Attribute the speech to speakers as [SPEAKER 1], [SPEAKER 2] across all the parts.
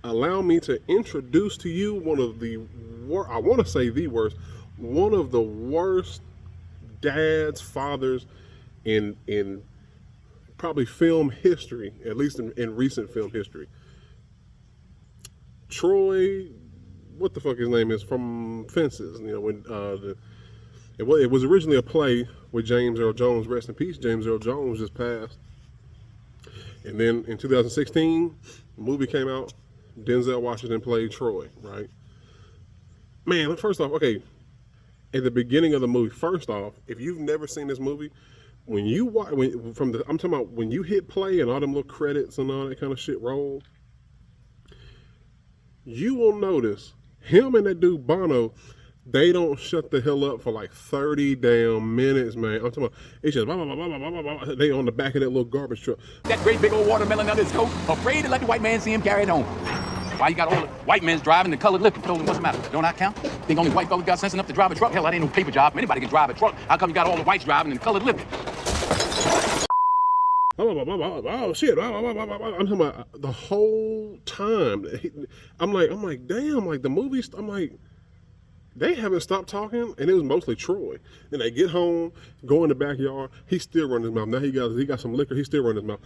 [SPEAKER 1] allow me to introduce to you one of the I want to say the worst, one of the worst dads, fathers in probably film history, at least in recent film history. Troy, what the fuck his name is from Fences. You know, when it was originally a play with James Earl Jones. Rest in peace, James Earl Jones just passed. And then in 2016, the movie came out. Denzel Washington played Troy. Right, man. First off, okay, at the beginning of the movie, first off, if you've never seen this movie, when you watch, I'm talking about when you hit play and all them little credits and all that kind of shit roll, you will notice him and that dude Bono, they don't shut the hell up for like 30 damn minutes, man. I'm talking about, it's just blah, blah, blah, blah, blah, blah, blah. They on the back of that little garbage truck.
[SPEAKER 2] That great big old watermelon under his coat, afraid to let the white man see him carry it home. Why you got all the white men's driving the colored liquor? Told him, what's the matter? Don't I count? Think only white fellas got sense enough to drive a truck? Hell, that ain't no paper job. Anybody can drive a truck. How come you got all the whites driving and the colored liquor?
[SPEAKER 1] Oh shit! I'm talking about the whole time. I'm like, damn! Like the movies, I'm like, they haven't stopped talking, and it was mostly Troy. Then they get home, go in the backyard. He's still running his mouth. Now he got some liquor. He's still running his mouth.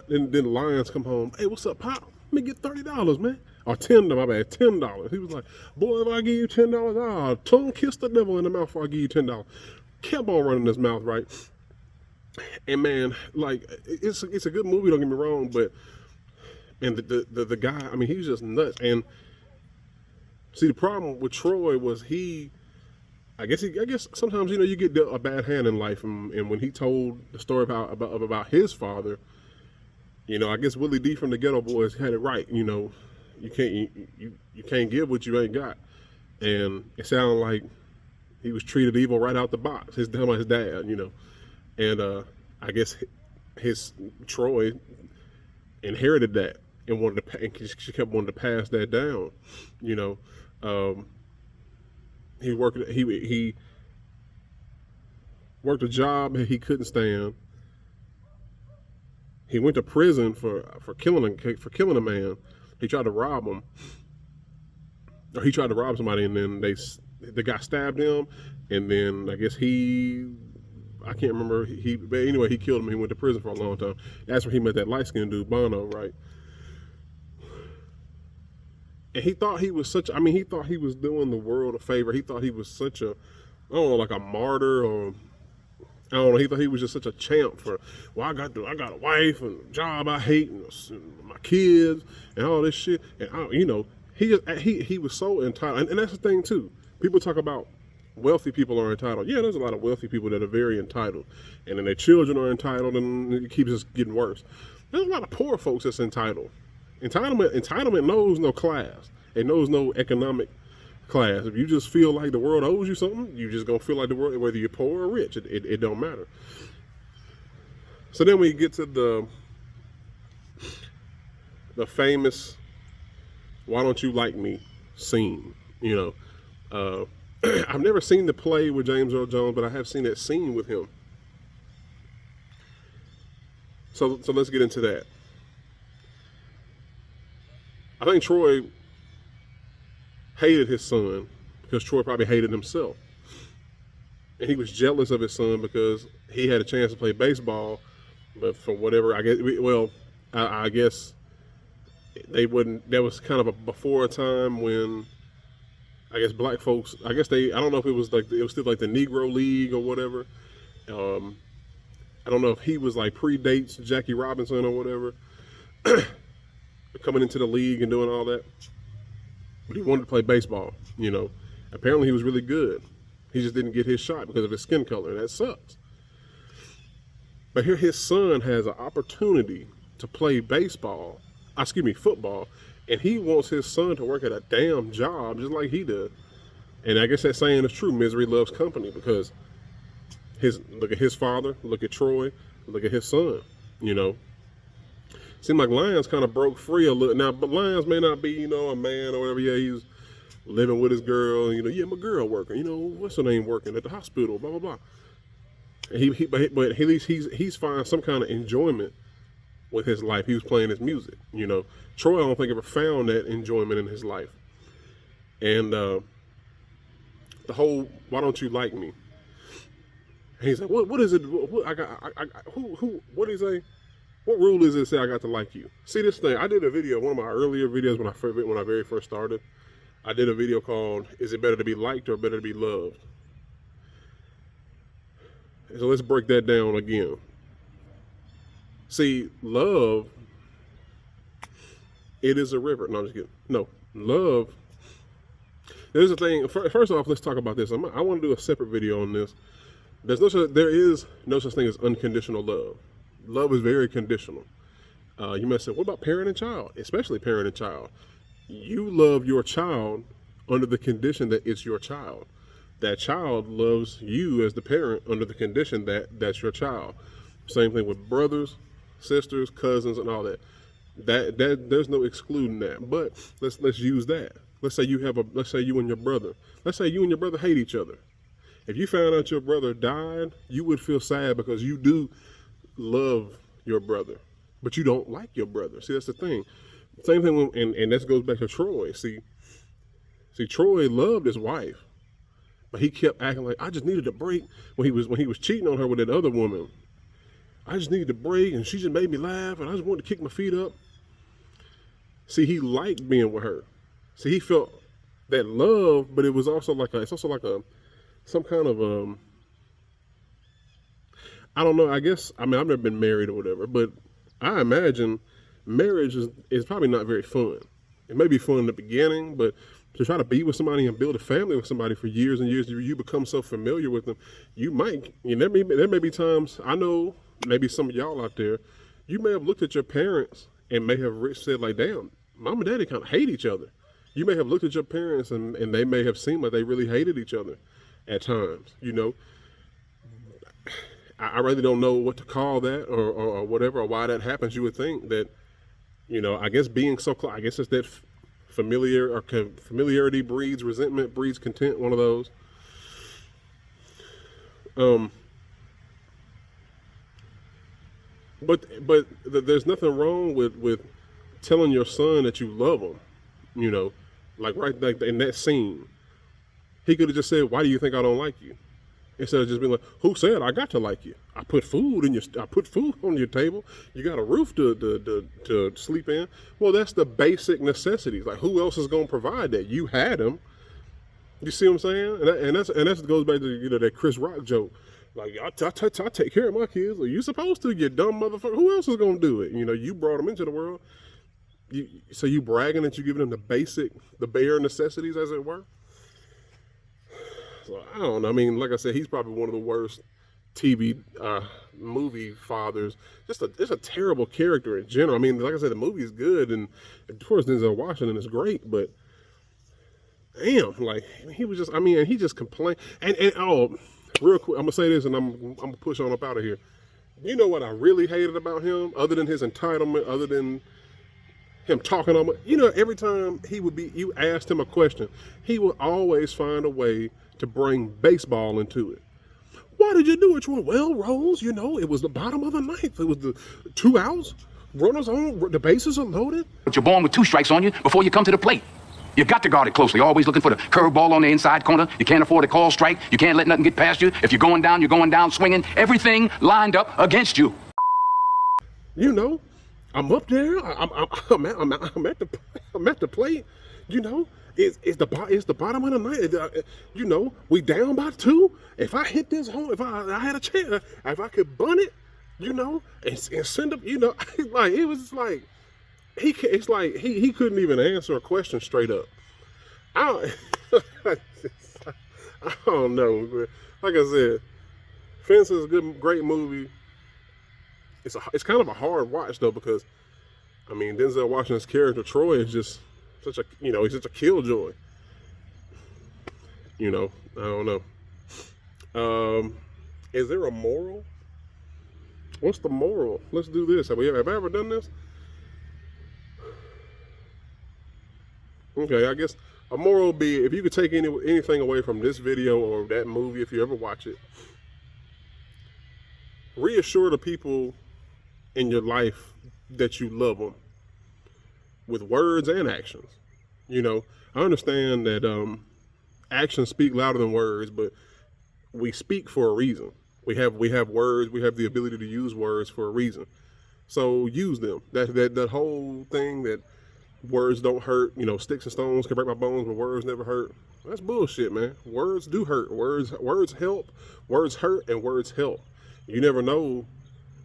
[SPEAKER 1] And then Lions come home. Hey, what's up, Pop? Let me get $30, man, or $10. My bad, $10. He was like, boy, if I give you $10, tongue kiss the devil in the mouth before I give you $10. Kept on running his mouth, right? And man, like it's a good movie. Don't get me wrong, but and the guy, I mean, he was just nuts. And see, the problem with Troy was I guess sometimes you get dealt a bad hand in life. And when he told the story about his father, I guess Willie D from the Ghetto Boys had it right. You can't give what you ain't got, and it sounded like he was treated evil right out the box. His dad, and I guess his Troy inherited that and she kept wanting to pass that down. He worked a job he couldn't stand. He went to prison for killing a man. He tried to rob him, or he tried to rob somebody, and then the guy stabbed him, and then I guess I can't remember. But anyway, he killed him. He went to prison for a long time. That's where he met that light-skinned dude, Bono, right? And he thought he was he thought he was doing the world a favor. He thought he was such a, I don't know, like a martyr, or I don't know. He thought he was just such a champ for, well, I got a wife and a job I hate and my kids and all this shit. And he was so entitled. And that's the thing too. People talk about wealthy people are entitled. Yeah, there's a lot of wealthy people that are very entitled, and then their children are entitled, and it keeps just getting worse. There's a lot of poor folks that's entitled. Entitlement knows no class. It knows no economic class. If you just feel like the world owes you something, you just gonna feel like the world, whether you're poor or rich, it don't matter. So then we get to the famous "Why Don't You Like Me" scene. I've never seen the play with James Earl Jones, but I have seen that scene with him. So let's get into that. I think Troy hated his son because Troy probably hated himself. And he was jealous of his son because he had a chance to play baseball, but for whatever, I guess they wouldn't. That was kind of before a time when I guess black folks, I don't know if it was still like the Negro League or whatever. I don't know if he was like predates Jackie Robinson or whatever, coming into the league and doing all that. But he wanted to play baseball, Apparently he was really good. He just didn't get his shot because of his skin color, and that sucks. But here his son has an opportunity to play football, and he wants his son to work at a damn job just like he did. And I guess that saying is true, misery loves company, because look at his father, look at Troy, look at his son, Seemed like Lions kind of broke free a little now, but Lions may not be, a man or whatever. Yeah, he was living with his girl, yeah, my girl working, what's her name, working at the hospital, blah, blah, blah. And but at least he's finding some kind of enjoyment with his life. He was playing his music. You know, Troy, I don't think ever found that enjoyment in his life. And the whole "Why don't you like me?" And he's like, "What is it? What I got? Who? What do you say? What rule is it say I got to like you?" See this thing? I did a video, one of my earlier videos when I very first started. I did a video called "Is it better to be liked or better to be loved?" So let's break that down again. See, love, it is a river. No, I'm just kidding. No, love. There's a thing. First off, let's talk about this. I want to do a separate video on this. There is no such thing as unconditional love. Love is very conditional. You might say, what about parent and child? Especially parent and child. You love your child under the condition that it's your child. That child loves you as the parent under the condition that that's your child. Same thing with brothers, sisters, cousins, and all that. That there's no excluding that. But let's use that. Let's say you and your brother hate each other. If you found out your brother died, you would feel sad because you do love your brother, but you don't like your brother. See, that's the thing. Same thing, and this goes back to Troy. See, Troy loved his wife, but he kept acting like, I just needed a break when he was cheating on her with that other woman. I just needed a break, and she just made me laugh, and I just wanted to kick my feet up. See, he liked being with her. See, he felt that love, but it was also like some kind of I don't know. I've never been married or whatever, but I imagine marriage is probably not very fun. It may be fun in the beginning, but to try to be with somebody and build a family with somebody for years and years, you become so familiar with them. There may be times, I know maybe some of y'all out there, you may have looked at your parents and may have said like, damn, mom and daddy kind of hate each other. You may have looked at your parents and they may have seemed like they really hated each other at times, you know. I really don't know what to call that or whatever, or why that happens. You would think that, you know, I guess being so close, I guess it's that familiarity breeds resentment, breeds contempt, one of those. But there's nothing wrong with telling your son that you love him, you know, like in that scene. He could have just said, "Why do you think I don't like you?" Instead of just being like, "Who said I got to like you? I put food on your table. You got a roof to sleep in." Well, that's the basic necessities. Like, who else is going to provide that? You had them. You see what I'm saying? And that goes back to, you know, that Chris Rock joke. Like, I take care of my kids. Well, you supposed to, you dumb motherfucker. Who else is going to do it? You know, you brought them into the world. So you bragging that you giving them the bare necessities, as it were. So I don't know. I mean, like I said, he's probably one of the worst TV movie fathers. It's a terrible character in general. I mean, like I said, the movie is good, and of course Denzel Washington is great, but damn, like he was just. I mean, he just complained. And oh, real quick, I'm gonna say this, and I'm gonna push on up out of here. You know what I really hated about him, other than his entitlement, other than him talking on, you know, every time you asked him a question, he would always find a way to bring baseball into it. Why did you do it, Troy? Well, Rose, you know, it was the bottom of the ninth. It was the 2 outs, runners on, the bases are loaded.
[SPEAKER 2] But you're born with 2 strikes on you before you come to the plate. You got to guard it closely, always looking for the curveball on the inside corner. You can't afford to call strike. You can't let nothing get past you. If you're going down swinging. Everything lined up against you.
[SPEAKER 1] You know, I'm up there. I'm at the plate. You know, it's the bottom of the ninth. You know, we down by 2. If I hit this home, if I had a chance, if I could bunt it, you know, and send up, you know, like it was like he couldn't even answer a question straight up. I don't know. But like I said, Fence is a great movie. It's kind of a hard watch though, because I mean Denzel Washington's character Troy is just he's such a killjoy. You know, I don't know. Is there a moral? What's the moral? Let's do this. Have I ever done this? Okay, I guess a moral would be, if you could take anything away from this video or that movie, if you ever watch it, reassure the people in your life that you love them with words and actions. You know, I understand that actions speak louder than words, but we speak for a reason. We have words. We have the ability to use words for a reason. So use them. That whole thing that words don't hurt. You know, sticks and stones can break my bones, but words never hurt. That's bullshit, man. Words do hurt. Words help. Words hurt, and words help. You never know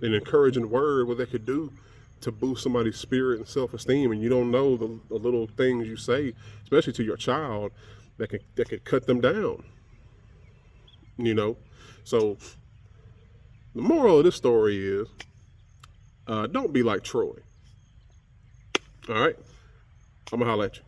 [SPEAKER 1] an encouraging word what they could do to boost somebody's spirit and self-esteem, and you don't know the little things you say, especially to your child, that could cut them down. You know, so the moral of this story is, don't be like Troy. All right, I'm gonna holler at you.